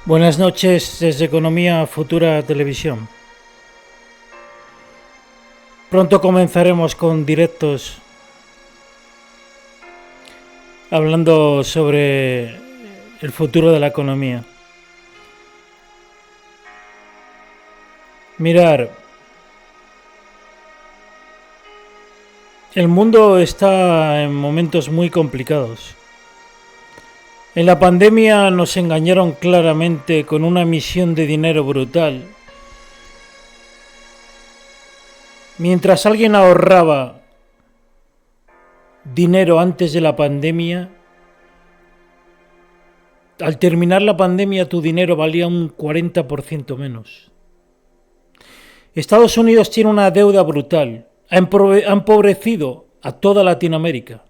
Buenas noches desde Economía Futura Televisión. Pronto comenzaremos con directos hablando sobre el futuro de la economía. Mirar, el mundo está en momentos muy complicados. En la pandemia nos engañaron claramente con una emisión de dinero brutal. Mientras alguien ahorraba dinero antes de la pandemia, al terminar la pandemia tu dinero valía un 40% menos. Estados Unidos tiene una deuda brutal. Ha empobrecido a toda Latinoamérica.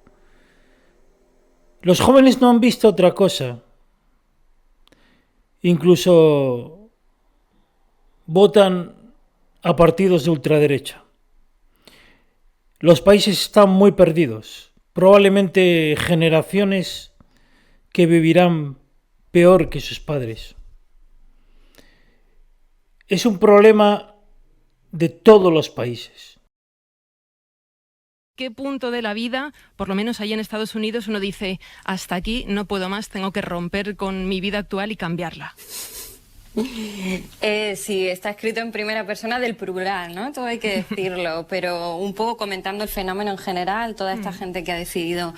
Los jóvenes no han visto otra cosa. Incluso votan a partidos de ultraderecha. Los países están muy perdidos. Probablemente generaciones que vivirán peor que sus padres. Es un problema de todos los países. ¿Qué punto de la vida, por lo menos allí en Estados Unidos, uno dice, hasta aquí, no puedo más, tengo que romper con mi vida actual y cambiarla? Sí, está escrito en primera persona del plural, ¿no? Todo hay que decirlo, pero un poco comentando el fenómeno en general, toda esta gente que ha decidido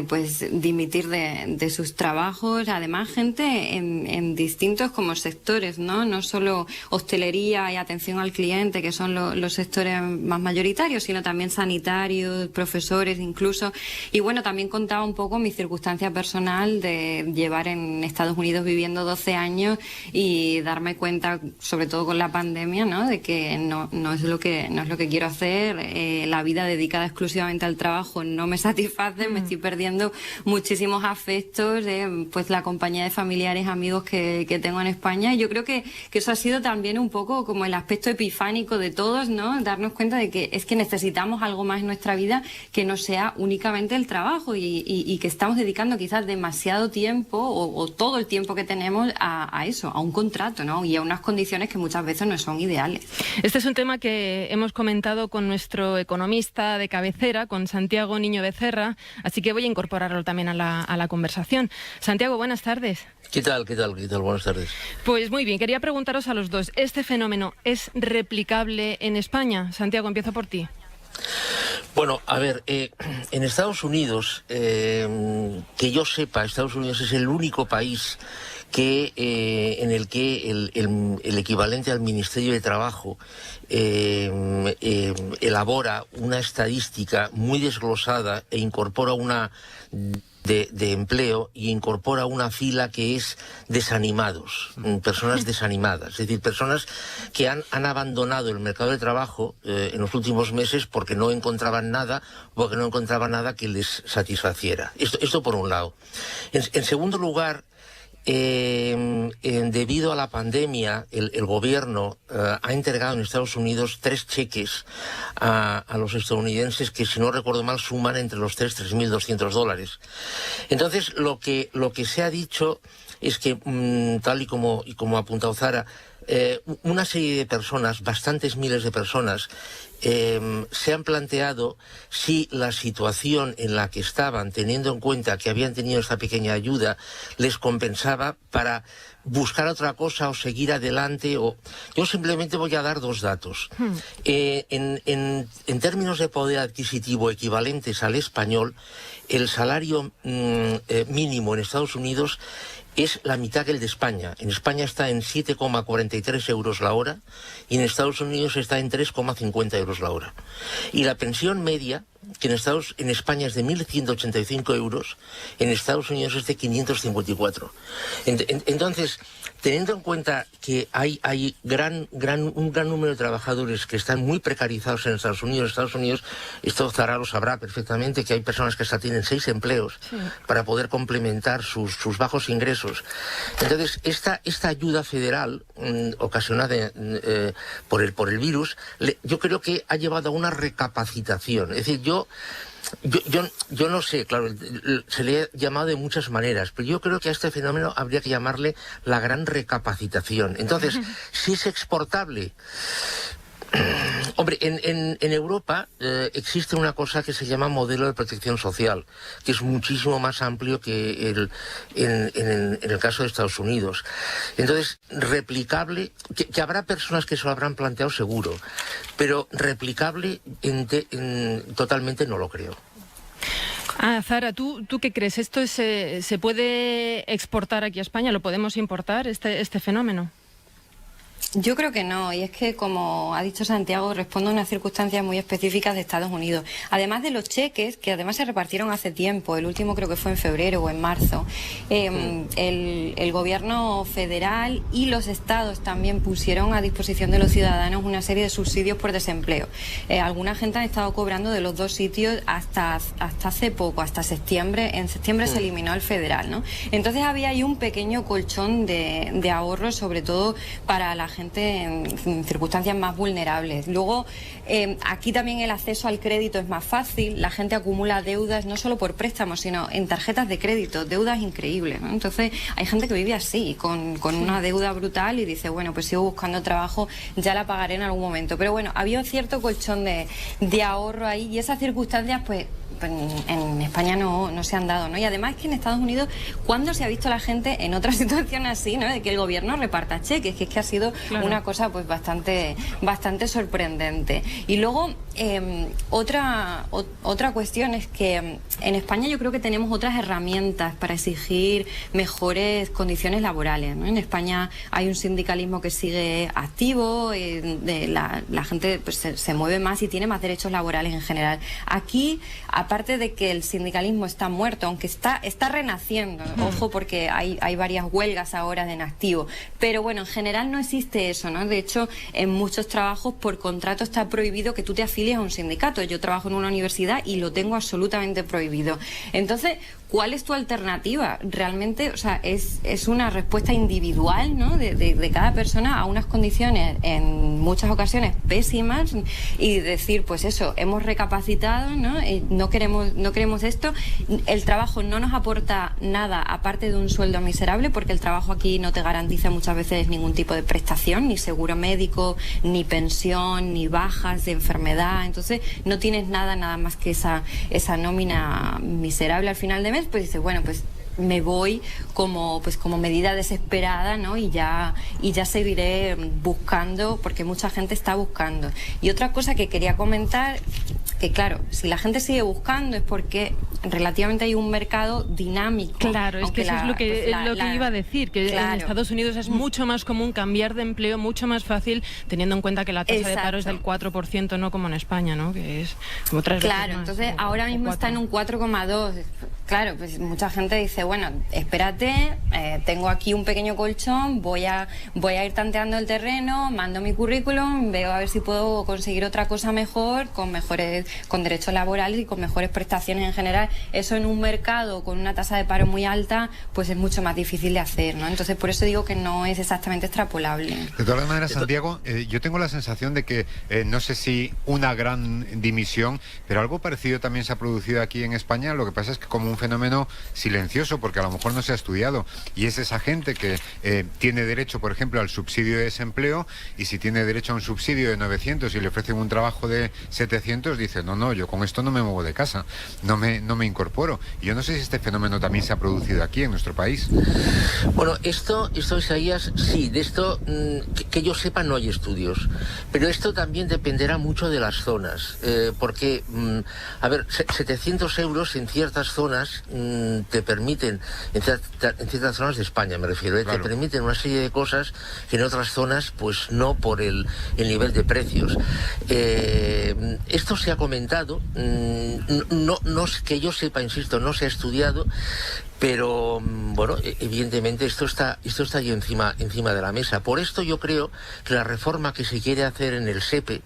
pues dimitir de sus trabajos, además gente en distintos como sectores, ¿no? No solo hostelería y atención al cliente, que son los sectores más mayoritarios, sino también sanitarios, profesores incluso. Y bueno, también contaba un poco mi circunstancia personal de llevar en Estados Unidos viviendo 12 años y darme cuenta, sobre todo con la pandemia, ¿no? De que no es lo que quiero hacer. La vida dedicada exclusivamente al trabajo no me satisface, me estoy perdiendo muchísimos afectos de pues la compañía de familiares, amigos que tengo en España. Y yo creo que eso ha sido también un poco como el aspecto epifánico de todos, ¿no? Darnos cuenta de que es que necesitamos algo más en nuestra vida que no sea únicamente el trabajo y que estamos dedicando quizás demasiado tiempo o todo el tiempo que tenemos a eso, a un contrato, ¿no? Y a unas condiciones que muchas veces no son ideales. Este es un tema que hemos comentado con nuestro economista de cabecera, con Santiago Niño Becerra, así que voy a incorporarlo también a la conversación. Santiago, buenas tardes. ¿Qué tal? Buenas tardes. Pues muy bien, quería preguntaros a los dos, ¿este fenómeno es replicable en España? Santiago, empiezo por ti. Bueno, a ver, en Estados Unidos, que yo sepa, Estados Unidos es el único país en el que el equivalente al Ministerio de Trabajo elabora una estadística muy desglosada e incorpora una de empleo y incorpora una fila que es desanimados, personas desanimadas, es decir, personas que han abandonado el mercado de trabajo en los últimos meses porque no encontraban nada que les satisfaciera. Esto por un lado. En segundo lugar, debido a la pandemia, el gobierno ha entregado en Estados Unidos 3 cheques a los estadounidenses que, si no recuerdo mal, suman entre los 3.200 dólares. Entonces, lo que se ha dicho es que, tal y como ha apuntado Zara, una serie de personas, bastantes miles de personas, se han planteado si la situación en la que estaban, teniendo en cuenta que habían tenido esta pequeña ayuda, les compensaba para buscar otra cosa o seguir adelante. Yo simplemente voy a dar 2 datos. En términos de poder adquisitivo equivalentes al español, el salario mínimo en Estados Unidos es la mitad que el de España. En España está en 7,43 euros la hora y en Estados Unidos está en 3,50 euros la hora. Y la pensión media, que en España es de 1.185 euros, en Estados Unidos es de 554. Entonces, teniendo en cuenta que hay un gran número de trabajadores que están muy precarizados en Estados Unidos, esto Zara lo sabrá perfectamente, que hay personas que hasta tienen 6 empleos para poder complementar sus bajos ingresos. Entonces, esta ayuda federal ocasionada por el virus, yo creo que ha llevado a una recapacitación. Es decir, Yo no sé, claro, se le ha llamado de muchas maneras, pero yo creo que a este fenómeno habría que llamarle la gran recapacitación. Entonces, si es exportable... Hombre, en Europa existe una cosa que se llama modelo de protección social, que es muchísimo más amplio que en el caso de Estados Unidos. Entonces, replicable, que habrá personas que se lo habrán planteado seguro, pero replicable totalmente no lo creo. Zara, ¿tú qué crees? ¿Esto se puede exportar aquí a España? ¿Lo podemos importar, este fenómeno? Yo creo que no, y es que, como ha dicho Santiago, responde a unas circunstancias muy específicas de Estados Unidos. Además de los cheques, que además se repartieron hace tiempo, el último creo que fue en febrero o en marzo, el gobierno federal y los estados también pusieron a disposición de los ciudadanos una serie de subsidios por desempleo. Alguna gente ha estado cobrando de los dos sitios hasta hace poco, hasta septiembre. En septiembre se eliminó el federal, ¿no? Entonces había ahí un pequeño colchón de ahorros, sobre todo para la gente en circunstancias más vulnerables. Luego, aquí también el acceso al crédito es más fácil. La gente acumula deudas no solo por préstamos, sino en tarjetas de crédito, deudas increíbles, ¿no? Entonces, hay gente que vive así, con una deuda brutal, y dice, bueno, pues sigo buscando trabajo, ya la pagaré en algún momento. Pero bueno, había cierto colchón de ahorro ahí, y esas circunstancias, pues en España no se han dado, ¿no? Y además que en Estados Unidos, ¿cuándo se ha visto la gente en otra situación así, ¿no? De que el gobierno reparta cheques, que es que ha sido una cosa pues bastante sorprendente. Y luego otra cuestión es que en España yo creo que tenemos otras herramientas para exigir mejores condiciones laborales, ¿no? En España hay un sindicalismo que sigue activo, la gente pues se mueve más y tiene más derechos laborales en general. Aquí, aparte de que el sindicalismo está muerto, aunque está renaciendo, ojo, porque hay varias huelgas ahora en activo, pero bueno, en general no existe eso, ¿no? De hecho, en muchos trabajos por contrato está prohibido que tú te afilies a un sindicato. Yo trabajo en una universidad y lo tengo absolutamente prohibido. Entonces, ¿cuál es tu alternativa? Realmente, o sea, es una respuesta individual, ¿no? de cada persona a unas condiciones en muchas ocasiones pésimas, y decir, pues eso, hemos recapacitado, ¿no? No queremos esto. El trabajo no nos aporta nada aparte de un sueldo miserable, porque el trabajo aquí no te garantiza muchas veces ningún tipo de prestación, ni seguro médico, ni pensión, ni bajas de enfermedad. Entonces, no tienes nada más que esa nómina miserable al final de mes. Pues dices, bueno, pues me voy como medida desesperada, ¿no? Y ya seguiré buscando, porque mucha gente está buscando. Y otra cosa que quería comentar, que claro, si la gente sigue buscando es porque relativamente hay un mercado dinámico. Claro, es que eso es lo que iba a decir, que claro, en Estados Unidos es mucho más común cambiar de empleo, mucho más fácil, teniendo en cuenta que la tasa de paro es del 4%, no como en España, ¿no? Que es como 3 veces más. Claro, entonces ahora mismo está en un 4,2. Claro, pues mucha gente dice, bueno, espérate, tengo aquí un pequeño colchón, voy a ir tanteando el terreno, mando mi currículum, veo a ver si puedo conseguir otra cosa mejor, con derechos laborales y con mejores prestaciones en general. Eso en un mercado con una tasa de paro muy alta, pues es mucho más difícil de hacer, ¿no? Entonces, por eso digo que no es exactamente extrapolable. De todas maneras, Santiago, yo tengo la sensación de que, no sé si una gran dimisión, pero algo parecido también se ha producido aquí en España. Lo que pasa es que como un fenómeno silencioso, porque a lo mejor no se ha estudiado, y es esa gente que tiene derecho, por ejemplo, al subsidio de desempleo, y si tiene derecho a un subsidio de 900 y le ofrecen un trabajo de 700, dice, no, yo con esto no me muevo de casa, no me incorporo. Y yo no sé si este fenómeno también se ha producido aquí en nuestro país. Bueno, esto Isaías, sí, de esto que yo sepa no hay estudios, pero esto también dependerá mucho de las zonas, porque, a ver, 700 euros en ciertas zonas te permiten, en ciertas zonas de España me refiero, claro, te permiten una serie de cosas que en otras zonas pues no, por el nivel de precios. Esto se ha comentado, no que yo sepa, insisto, no se ha estudiado, pero bueno, evidentemente esto está ahí encima de la mesa. Por esto yo creo que la reforma que se quiere hacer en el SEPE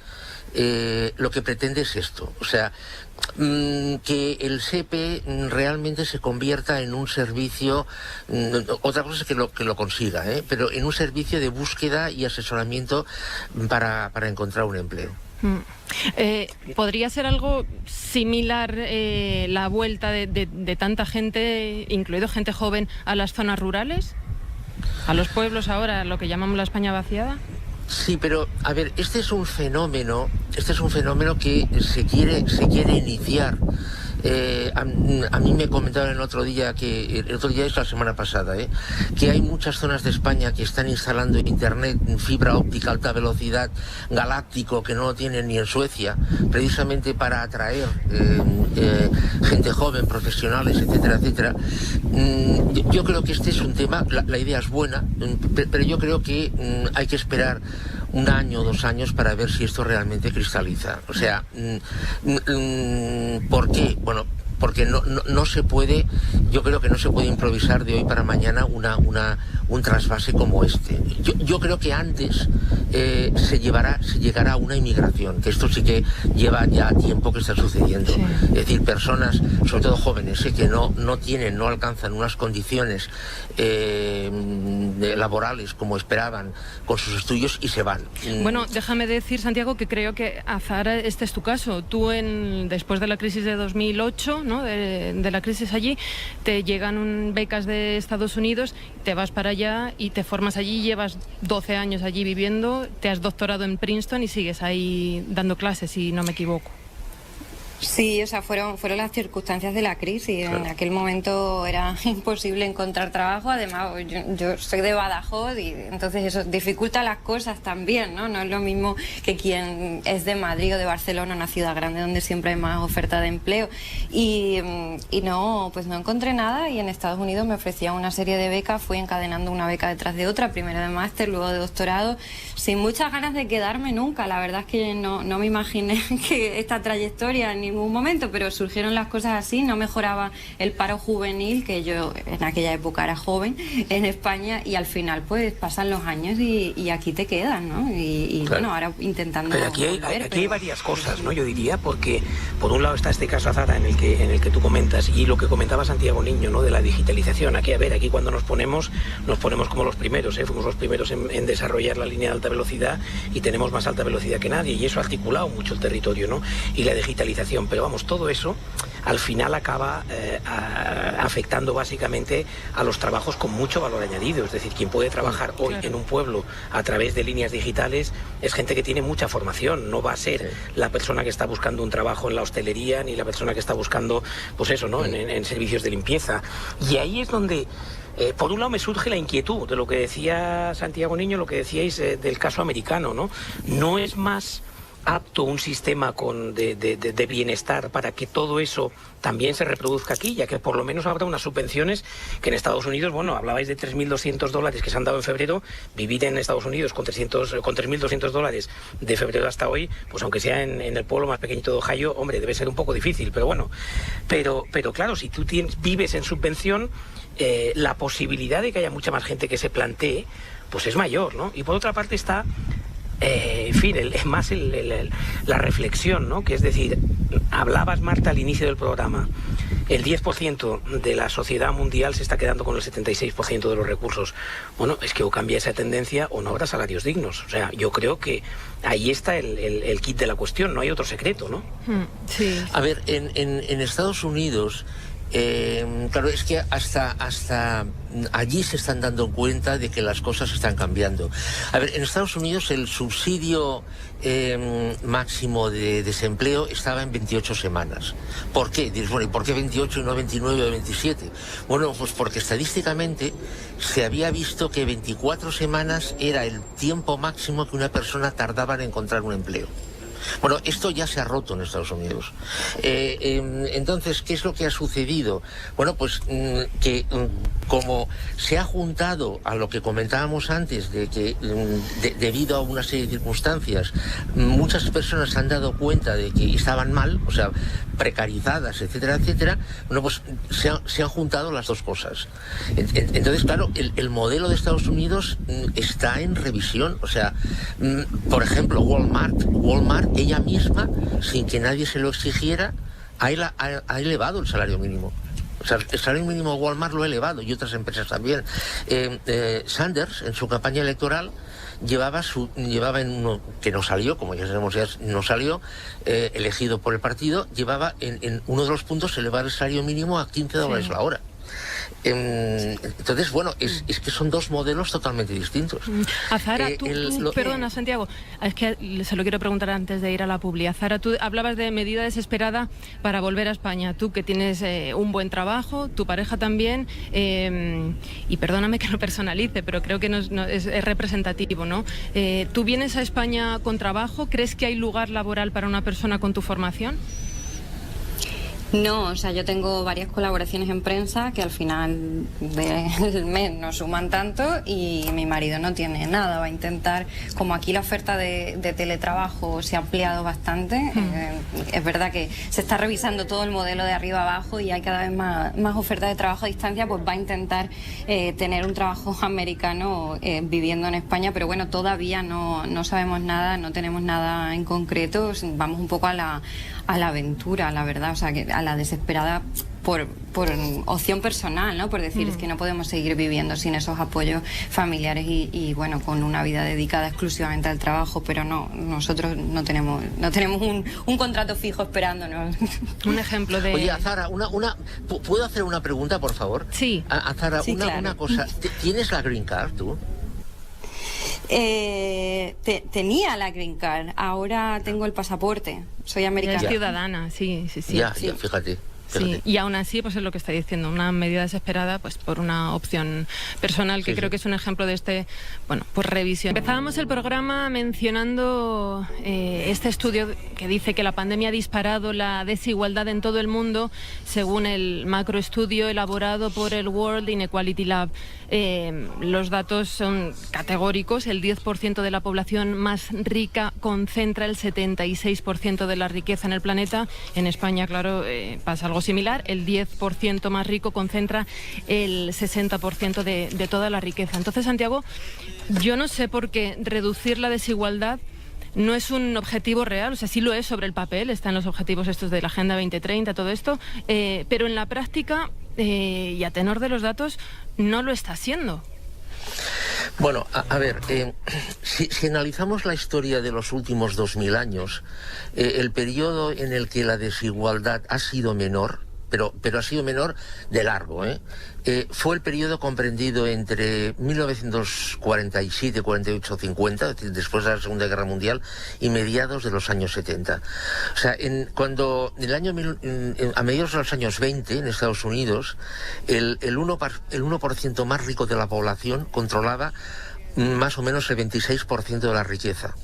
lo que pretende es esto, o sea, que el SEPE realmente se convierta en un servicio, otra cosa es que lo consiga, pero en un servicio de búsqueda y asesoramiento para encontrar un empleo. ¿Podría ser algo similar la vuelta de tanta gente, incluido gente joven, a las zonas rurales? ¿A los pueblos ahora, lo que llamamos la España vaciada? Sí, pero a ver, este es un fenómeno que se quiere iniciar. A mí me comentaron el otro día es la semana pasada, que hay muchas zonas de España que están instalando internet, fibra óptica alta velocidad galáctico, que no lo tienen ni en Suecia, precisamente para atraer gente joven, profesionales, etcétera, etcétera. Yo creo que este es un tema, la idea es buena, pero yo creo que hay que esperar 1 año o 2 años para ver si esto realmente cristaliza. O sea, ¿por qué? Bueno, porque no se puede, yo creo que no se puede improvisar de hoy para mañana un trasvase como este. Yo creo que antes se llegará a una inmigración, que esto sí que lleva ya tiempo que está sucediendo. Sí. Es decir, personas, sobre todo jóvenes, que no alcanzan unas condiciones laborales como esperaban con sus estudios y se van. Bueno, déjame decir, Santiago, que creo que Azahara, este es tu caso. Tú, después de la crisis de 2008, ¿no? de la crisis allí, te llegan becas de Estados Unidos, te vas para allá y te formas allí, llevas 12 años allí viviendo, te has doctorado en Princeton y sigues ahí dando clases, si no me equivoco. Sí, o sea, fueron las circunstancias de la crisis. Claro. En aquel momento era imposible encontrar trabajo. Además, yo soy de Badajoz y entonces eso dificulta las cosas también, ¿no? No es lo mismo que quien es de Madrid o de Barcelona, una ciudad grande donde siempre hay más oferta de empleo. Y no, pues no encontré nada, y en Estados Unidos me ofrecían una serie de becas, fui encadenando una beca detrás de otra, primero de máster, luego de doctorado, sin muchas ganas de quedarme nunca. La verdad es que no me imaginé que esta trayectoria en ningún momento, pero surgieron las cosas así. No mejoraba el paro juvenil, que yo en aquella época era joven en España, y al final pues pasan los años y aquí te quedas, ¿no? Y claro. Bueno, ahora intentando pero aquí hay varias cosas, ¿no? Yo diría, porque por un lado está este caso, Azahara, en el que tú comentas, y lo que comentaba Santiago Niño, ¿no? De la digitalización. Aquí cuando nos ponemos como los primeros, fuimos los primeros en desarrollar la línea de alta velocidad y tenemos más alta velocidad que nadie, y eso ha articulado mucho el territorio, ¿no? Y la digitalización, pero vamos, todo eso al final acaba afectando básicamente a los trabajos con mucho valor añadido. Es decir, quien puede trabajar hoy en un pueblo a través de líneas digitales es gente que tiene mucha formación. No va a ser la persona que está buscando un trabajo en la hostelería, ni la persona que está buscando, pues eso, ¿no? En servicios de limpieza. Y ahí es donde por un lado me surge la inquietud de lo que decía Santiago Niño, lo que decíais del caso americano, ¿no? No es más apto un sistema de bienestar para que todo eso también se reproduzca aquí, ya que por lo menos habrá unas subvenciones que en Estados Unidos, bueno, hablabais de $3.200 que se han dado en febrero. Vivir en Estados Unidos con $3.200 de febrero hasta hoy, pues aunque sea en el pueblo más pequeñito de Ohio, hombre, debe ser un poco difícil, pero bueno. Pero claro, si tú vives en subvención, la posibilidad de que haya mucha más gente que se plantee, pues es mayor, ¿no? Y por otra parte está en fin, la reflexión, ¿no? Que es decir, hablabas, Marta, al inicio del programa, el 10% de la sociedad mundial se está quedando con el 76% de los recursos. Bueno, es que o cambia esa tendencia o no habrá salarios dignos. O sea, yo creo que ahí está el kit de la cuestión, no hay otro secreto, ¿no? Sí. A ver, en Estados Unidos, claro, es que hasta allí se están dando cuenta de que las cosas están cambiando. A ver, en Estados Unidos el subsidio máximo de desempleo estaba en 28 semanas. ¿Por qué? Dices, bueno, ¿y por qué 28 y no 29 o 27? Bueno, pues porque estadísticamente se había visto que 24 semanas era el tiempo máximo que una persona tardaba en encontrar un empleo. Bueno, esto ya se ha roto en Estados Unidos. Entonces, ¿qué es lo que ha sucedido? Bueno, pues que como se ha juntado a lo que comentábamos antes, de que debido a una serie de circunstancias, muchas personas se han dado cuenta de que estaban mal, o sea, precarizadas, etcétera, etcétera. Bueno, pues se han juntado las dos cosas. Entonces, claro, el modelo de Estados Unidos está en revisión. O sea, por ejemplo, Walmart, ella misma, sin que nadie se lo exigiera, ha elevado el salario mínimo. O sea, el salario mínimo de Walmart lo ha elevado y otras empresas también. Sanders, en su campaña electoral, llevaba en uno que no salió, como ya sabemos, ya no salió, elegido por el partido, llevaba en uno de los puntos elevar el salario mínimo a $15 la hora. Entonces, bueno, es que son dos modelos totalmente distintos. Azahara, perdona, Santiago, es que se lo quiero preguntar antes de ir a la publi. Azahara, tú hablabas de medida desesperada para volver a España. Tú que tienes un buen trabajo, tu pareja también, y perdóname que lo personalice, pero creo que es representativo, ¿no? ¿Tú vienes a España con trabajo? ¿Crees que hay lugar laboral para una persona con tu formación? No, o sea, yo tengo varias colaboraciones en prensa que al final del mes no suman tanto y mi marido no tiene nada. Va a intentar, como aquí la oferta de teletrabajo se ha ampliado bastante, es verdad que se está revisando todo el modelo de arriba abajo y hay cada vez más ofertas de trabajo a distancia, pues va a intentar tener un trabajo americano viviendo en España, pero bueno, todavía no sabemos nada, no tenemos nada en concreto, vamos un poco a la aventura, la verdad, o sea, que a la desesperada por opción personal, ¿no? Por decir, es que no podemos seguir viviendo sin esos apoyos familiares y bueno, con una vida dedicada exclusivamente al trabajo, pero no, nosotros no tenemos un contrato fijo esperándonos. Un ejemplo de... Oye, Azahara, ¿puedo hacer una pregunta, por favor? Sí. Azahara, sí, claro. Una cosa, ¿tienes la Green Card tú? Tenía la Green Card, ahora tengo el pasaporte, soy americana. Es ciudadana, sí. Ya, fíjate. Sí, y aún así, pues es lo que está diciendo, una medida desesperada, pues por una opción personal, que creo que es un ejemplo de pues revisión. Empezábamos el programa mencionando este estudio que dice que la pandemia ha disparado la desigualdad en todo el mundo, según el macroestudio elaborado por el World Inequality Lab. Los datos son categóricos. El 10% de la población más rica concentra el 76% de la riqueza en el planeta. En España, claro, pasa algo similar. El 10% más rico concentra el 60% de toda la riqueza. Entonces, Santiago, yo no sé por qué reducir la desigualdad no es un objetivo real. O sea, sí lo es sobre el papel, están los objetivos estos de la Agenda 2030, todo esto, pero en la práctica y a tenor de los datos no lo está haciendo. Bueno, a ver, si analizamos la historia de los últimos 2000 años, el periodo en el que la desigualdad ha sido menor, pero ha sido menor de largo, fue el periodo comprendido entre 1947, 48, 50, es decir, después de la Segunda Guerra Mundial, y mediados de los años 70. O sea, a mediados de los años 20, en Estados Unidos, el 1% más rico de la población controlaba más o menos el 26% de la riqueza.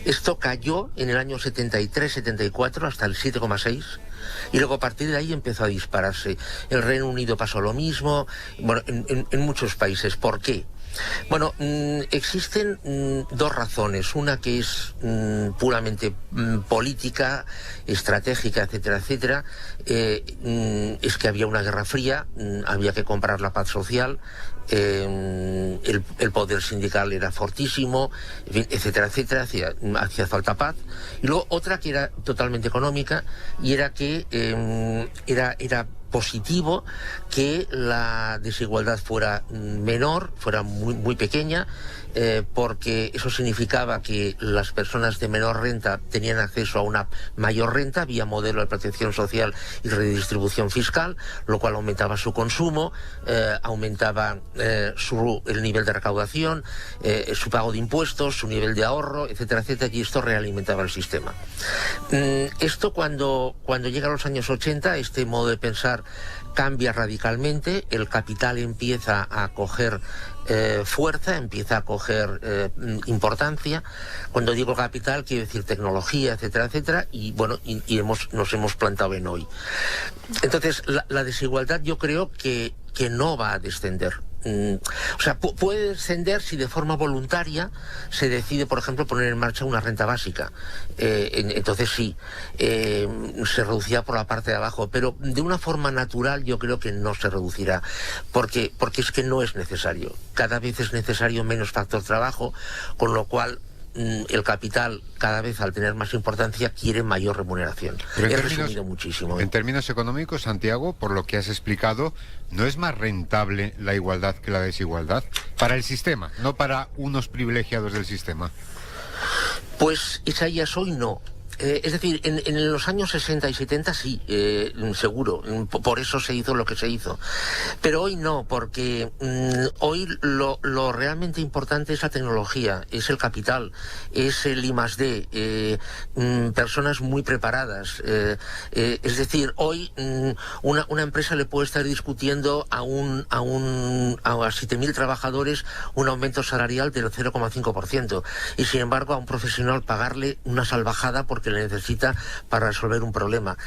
Esto cayó en el año 73-74 hasta el 7,6%. Y luego a partir de ahí empezó a dispararse. El Reino Unido pasó lo mismo, bueno, en muchos países. ¿Por qué? Bueno, existen dos razones. Una que es puramente política, estratégica, etcétera, etcétera. Es que había una guerra fría, había que comprar la paz social. El poder sindical era fortísimo, etcétera, etcétera, hacía falta paz. Y luego otra que era totalmente económica, y era que era positivo que la desigualdad fuera menor, fuera muy pequeña, porque eso significaba que las personas de menor renta tenían acceso a una mayor renta vía modelo de protección social y redistribución fiscal, lo cual aumentaba su consumo, aumentaba el nivel de recaudación, su pago de impuestos, su nivel de ahorro, etcétera, etcétera, y esto realimentaba el sistema. Esto cuando llega a los años 80, este modo de pensar cambia radicalmente, el capital empieza a coger fuerza, empieza a coger importancia. Cuando digo capital quiero decir tecnología, etcétera, etcétera, y bueno, nos hemos plantado en hoy. Entonces la desigualdad yo creo que no va a descender. O sea, puede descender si de forma voluntaria se decide, por ejemplo, poner en marcha una renta básica. Entonces sí, se reducirá por la parte de abajo, pero de una forma natural yo creo que no se reducirá, porque es que no es necesario. Cada vez es necesario menos factor trabajo, con lo cual el capital, cada vez al tener más importancia, quiere mayor remuneración. Pero He resumido muchísimo. En términos económicos, Santiago, por lo que has explicado, ¿no es más rentable la igualdad que la desigualdad? Para el sistema, no para unos privilegiados del sistema. Pues, Isaías, hoy no. Es decir, en los años 60 y 70 sí, seguro, por eso se hizo lo que se hizo. Pero hoy no, porque hoy lo realmente importante es la tecnología, es el capital, es el I+D, personas muy preparadas. Es decir, hoy una empresa le puede estar discutiendo a 7.000 trabajadores un aumento salarial del 0,5%, y sin embargo a un profesional pagarle una salvajada porque le necesita para resolver un problema.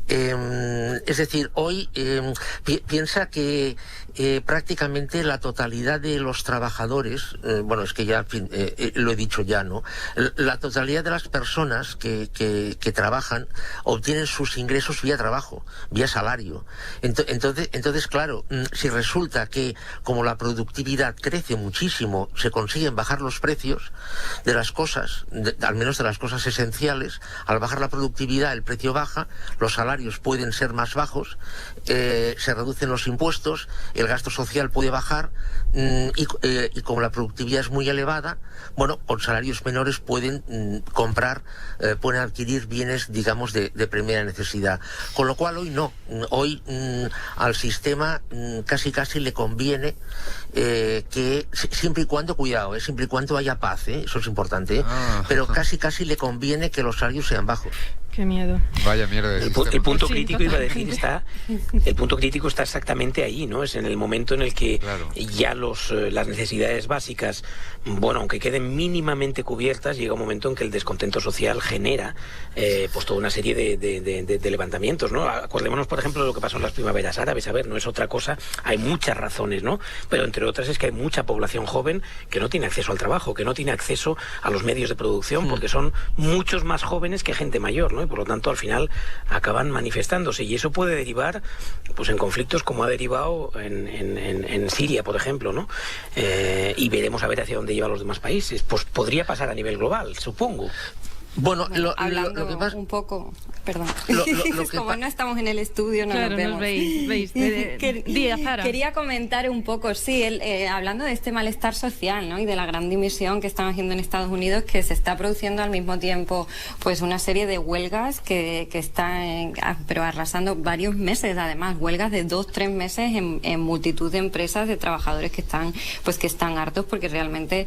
Es decir, hoy piensa que prácticamente la totalidad de los trabajadores, bueno, es que ya, en fin, lo he dicho ya, ¿no? La totalidad de las personas que trabajan obtienen sus ingresos vía trabajo, vía salario. Entonces, claro, si resulta que como la productividad crece muchísimo, se consiguen bajar los precios de las cosas, al menos de las cosas esenciales. Al bajar la productividad, el precio baja, los salarios pueden ser más bajos, se reducen los impuestos, el gasto social puede bajar, y como la productividad es muy elevada, bueno, con salarios menores pueden pueden adquirir bienes, digamos, de primera necesidad. Con lo cual hoy no, hoy al sistema casi le conviene que, siempre y cuando, cuidado, siempre y cuando haya paz, eso es importante, pero casi le conviene que los salarios sean bajos. Qué miedo. Vaya mierda. El punto crítico, iba a decir, el punto crítico está exactamente ahí, ¿no? Es en el momento en el que ya las necesidades básicas, bueno, aunque queden mínimamente cubiertas, llega un momento en que el descontento social genera pues toda una serie de levantamientos, ¿no? Acordémonos, por ejemplo, de lo que pasó en las primaveras árabes. A ver, no es otra cosa, hay muchas razones, ¿no? Pero entre otras es que hay mucha población joven que no tiene acceso al trabajo, que no tiene acceso a los medios de producción, porque son muchos más jóvenes que gente mayor, ¿no? Y por lo tanto, al final acaban manifestándose, y eso puede derivar pues en conflictos como ha derivado en Siria, por ejemplo, ¿no? Y veremos a ver hacia dónde llevan los demás países. Pues podría pasar a nivel global, supongo. Bueno, hablando lo que pasa... un poco, perdón, que como no estamos en el estudio, no claro, nos vemos. Nos veis. Zara. Quería comentar un poco, sí, hablando de este malestar social, ¿no? Y de la gran dimisión que están haciendo en Estados Unidos, que se está produciendo al mismo tiempo pues una serie de huelgas que están pero arrasando varios meses, además, huelgas de 2-3 meses en multitud de empresas, de trabajadores que están hartos, porque realmente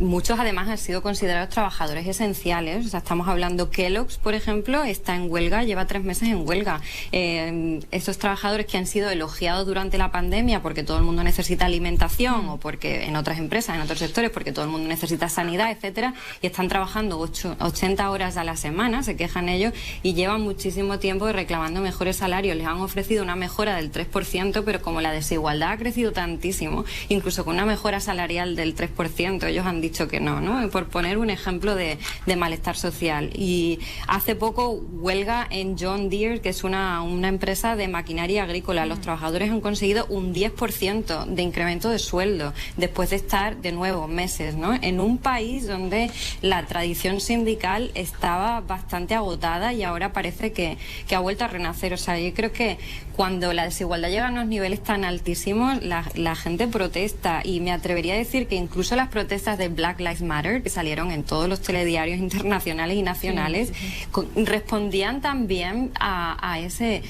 muchos además han sido considerados trabajadores esenciales. O sea, estamos hablando, Kellogg's, por ejemplo, está en huelga, lleva 3 meses en huelga. Estos trabajadores que han sido elogiados durante la pandemia porque todo el mundo necesita alimentación, o porque en otras empresas, en otros sectores, porque todo el mundo necesita sanidad, etcétera, y están trabajando 80 horas a la semana, se quejan ellos, y llevan muchísimo tiempo reclamando mejores salarios. Les han ofrecido una mejora del 3%, pero como la desigualdad ha crecido tantísimo, incluso con una mejora salarial del 3%, ellos han dicho que no, ¿no? Por poner un ejemplo de malestar social. Y hace poco huelga en John Deere, que es una empresa de maquinaria agrícola. Los trabajadores han conseguido un 10% de incremento de sueldo después de estar de nuevo meses, ¿no? En un país donde la tradición sindical estaba bastante agotada y ahora parece que ha vuelto a renacer. O sea, yo creo que cuando la desigualdad llega a unos niveles tan altísimos, la gente protesta, y me atrevería a decir que incluso las protestas de Black Lives Matter, que salieron en todos los telediarios internacionales y nacionales, respondían también a ese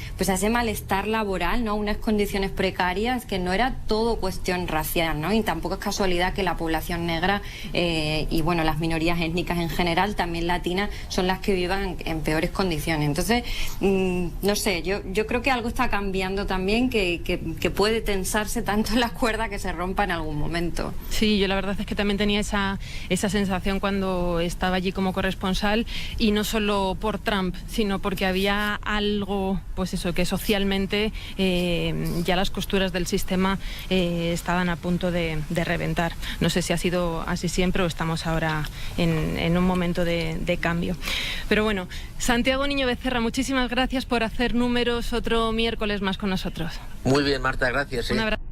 malestar laboral, ¿no? Unas condiciones precarias, que no era todo cuestión racial, ¿no? Y tampoco es casualidad que la población negra y bueno, las minorías étnicas en general, también latinas, son las que vivan en peores condiciones. Entonces, no sé, yo creo que algo está cambiando también, que puede tensarse tanto en las cuerdas que se rompa en algún momento. Sí, yo la verdad es que también tenía esa sensación cuando estaba allí como corresponsal, y no solo por Trump, sino porque había algo, pues eso, que socialmente ya las costuras del sistema estaban a punto de reventar. No sé si ha sido así siempre o estamos ahora en un momento de cambio. Pero bueno, Santiago Niño Becerra, muchísimas gracias por hacer números otro miércoles más con nosotros. Muy bien, Marta, gracias. Un abrazo.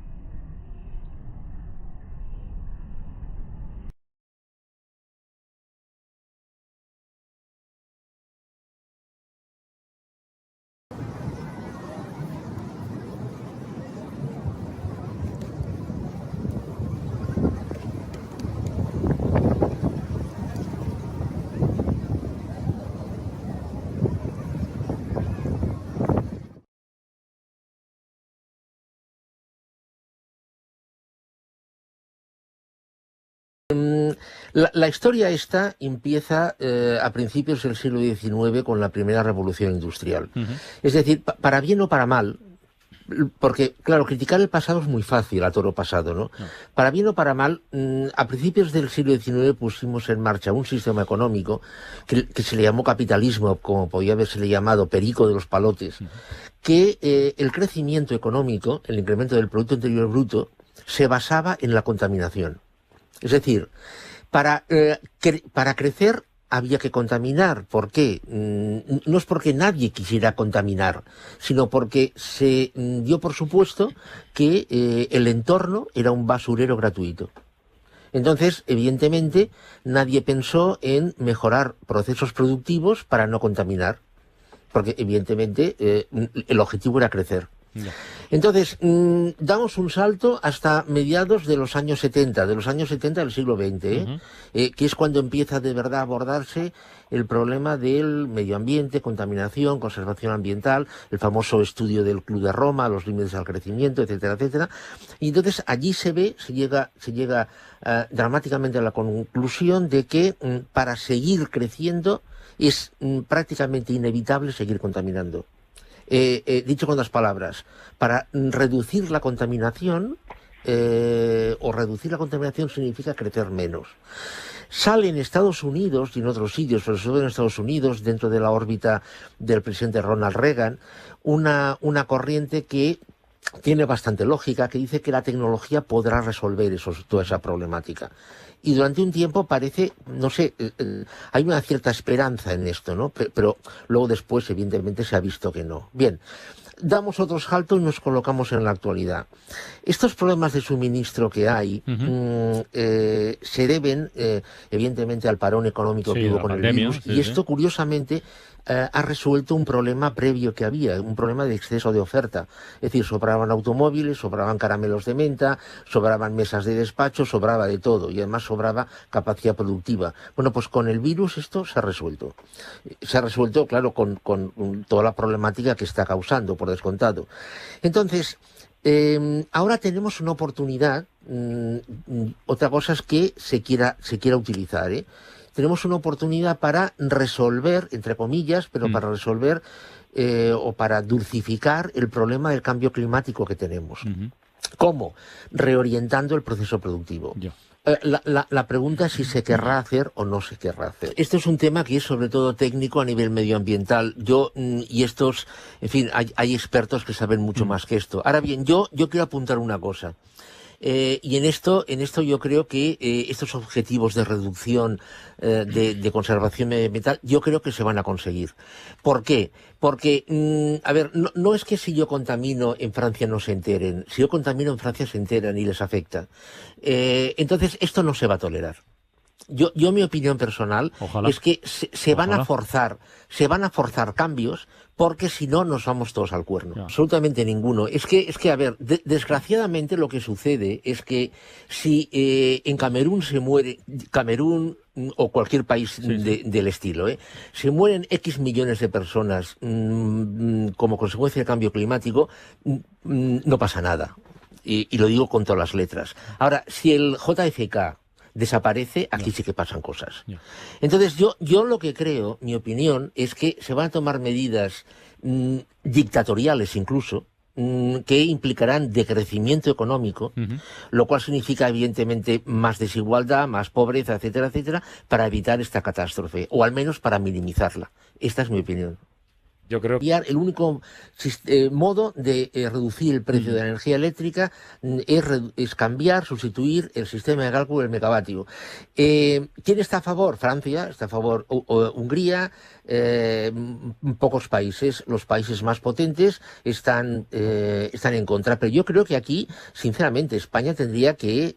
La historia esta empieza a principios del siglo XIX con la primera revolución industrial. Es decir, para bien o para mal, porque, claro, criticar el pasado es muy fácil, a toro pasado, ¿no? Para bien o para mal, a principios del siglo XIX pusimos en marcha un sistema económico que se le llamó capitalismo, como podía haberse llamado perico de los palotes, que el crecimiento económico, el incremento del Producto Interior Bruto, se basaba en la contaminación. Es decir, para crecer había que contaminar. ¿Por qué? No es porque nadie quisiera contaminar, sino porque se dio por supuesto que el entorno era un basurero gratuito. Entonces, evidentemente, nadie pensó en mejorar procesos productivos para no contaminar, porque evidentemente el objetivo era crecer. Entonces, damos un salto hasta mediados de los años 70, del siglo XX, que es cuando empieza de verdad a abordarse el problema del medio ambiente, contaminación, conservación ambiental, el famoso estudio del Club de Roma, los límites al crecimiento, etcétera, etcétera. Y entonces allí se llega dramáticamente a la conclusión de que para seguir creciendo es prácticamente inevitable seguir contaminando. Dicho con las palabras, para reducir la contaminación, significa crecer menos. Sale en Estados Unidos y en otros sitios, pero sobre todo en Estados Unidos, dentro de la órbita del presidente Ronald Reagan, una corriente que tiene bastante lógica, que dice que la tecnología podrá resolver toda esa problemática. Y durante un tiempo parece, no sé, hay una cierta esperanza en esto, ¿no? Pero luego después, evidentemente, se ha visto que no. Bien, damos otro salto y nos colocamos en la actualidad. Estos problemas de suministro que hay se deben, evidentemente, al parón económico que hubo con pandemia, el virus. Y esto, curiosamente, ha resuelto un problema previo que había, un problema de exceso de oferta. Es decir, sobraban automóviles, sobraban caramelos de menta, sobraban mesas de despacho, sobraba de todo y además sobraba capacidad productiva. Bueno, pues con el virus esto se ha resuelto. Se ha resuelto, claro, con toda la problemática que está causando, por descontado. Entonces, ahora tenemos una oportunidad, otra cosa es que se quiera utilizar, tenemos una oportunidad para resolver, entre comillas, pero para resolver o para dulcificar el problema del cambio climático que tenemos. ¿Cómo? Reorientando el proceso productivo. La pregunta es si se querrá hacer o no se querrá hacer. Esto es un tema que es sobre todo técnico a nivel medioambiental. En fin, hay expertos que saben mucho más que esto. Ahora bien, yo quiero apuntar una cosa. Y en esto yo creo que estos objetivos de reducción de conservación medioambiental, yo creo que se van a conseguir. ¿Por qué? Porque, a ver, no es que si yo contamino en Francia no se enteren. Si yo contamino en Francia se enteran y les afecta. Entonces, esto no se va a tolerar. Yo mi opinión personal es que se van a forzar cambios, porque si no nos vamos todos al cuerno. Absolutamente ninguno. Es que a ver, desgraciadamente lo que sucede es que si en Camerún se muere, Camerún o cualquier país del estilo, se mueren X millones de personas como consecuencia del cambio climático, no pasa nada. Y lo digo con todas las letras. Ahora, si el JFK desaparece, aquí sí que pasan cosas. Entonces yo lo que creo, mi opinión, es que se van a tomar medidas dictatoriales incluso, que implicarán decrecimiento económico, lo cual significa evidentemente más desigualdad, más pobreza, etcétera, etcétera, para evitar esta catástrofe, o al menos para minimizarla. Esta es mi opinión. Yo creo que el único modo de reducir el precio de la energía eléctrica es sustituir el sistema de cálculo del megavatio. ¿Quién está a favor? Francia, está a favor Hungría, pocos países, los países más potentes están en contra, pero yo creo que aquí, sinceramente, España tendría que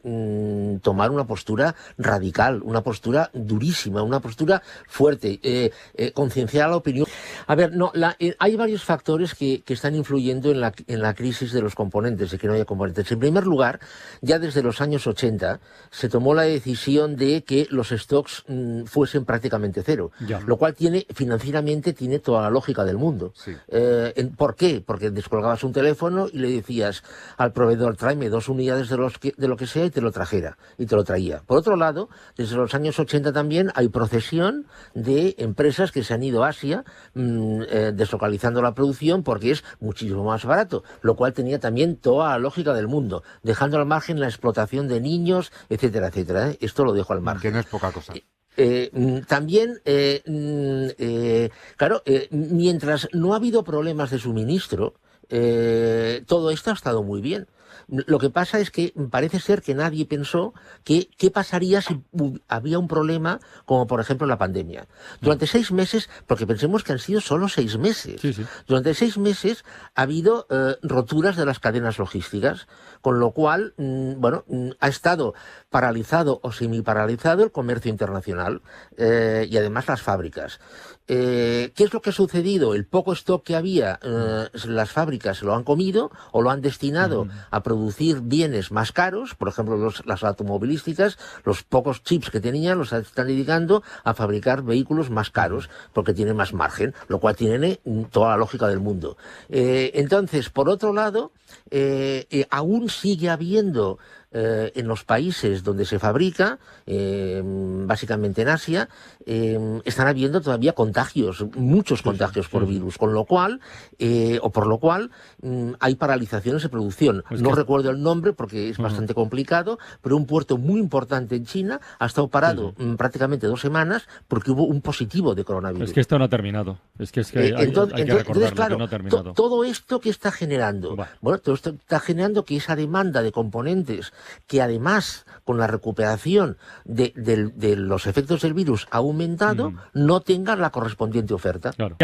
tomar una postura radical, una postura durísima, una postura fuerte, concienciar a la opinión. A ver, no, hay varios factores que están influyendo en la crisis de los componentes, de que no haya componentes. En primer lugar, ya desde los años 80 se tomó la decisión de que los stocks fuesen prácticamente cero, lo cual tiene financieramente tiene toda la lógica del mundo. Sí. ¿Por qué? Porque descolgabas un teléfono y le decías al proveedor, tráeme 2 unidades de lo que sea y te lo trajera, y te lo traía. Por otro lado, desde los años 80 también hay procesión de empresas que se han ido a Asia, deslocalizando la producción porque es muchísimo más barato, lo cual tenía también toda la lógica del mundo, dejando al margen la explotación de niños, etcétera, etcétera. Esto lo dejo al margen. Que no es poca cosa. También, claro, mientras no ha habido problemas de suministro, todo esto ha estado muy bien. Lo que pasa es que parece ser que nadie pensó qué pasaría si había un problema como por ejemplo la pandemia. Durante 6 meses, porque pensemos que han sido solo 6 meses, Sí, sí. durante 6 meses ha habido roturas de las cadenas logísticas, con lo cual, ha estado paralizado o semiparalizado el comercio internacional y además las fábricas. ¿Qué es lo que ha sucedido? El poco stock que había, las fábricas lo han comido o lo han destinado a producir bienes más caros, por ejemplo las automovilísticas, los pocos chips que tenían los están dedicando a fabricar vehículos más caros porque tienen más margen, lo cual tiene toda la lógica del mundo. Entonces, por otro lado, aún sigue habiendo en los países donde se fabrica, básicamente en Asia, están habiendo todavía contagios, muchos contagios por virus, con lo cual, por lo cual, hay paralizaciones de producción. No recuerdo el nombre porque es bastante complicado, pero un puerto muy importante en China ha estado parado prácticamente 2 semanas porque hubo un positivo de coronavirus. Es que esto no ha terminado. Es que hay que recordarlo, claro, que no ha terminado. todo esto que está generando, bueno, todo esto está generando que esa demanda de componentes, que además con la recuperación de los efectos del virus ha aumentado, no tenga la correspondiente oferta. Claro.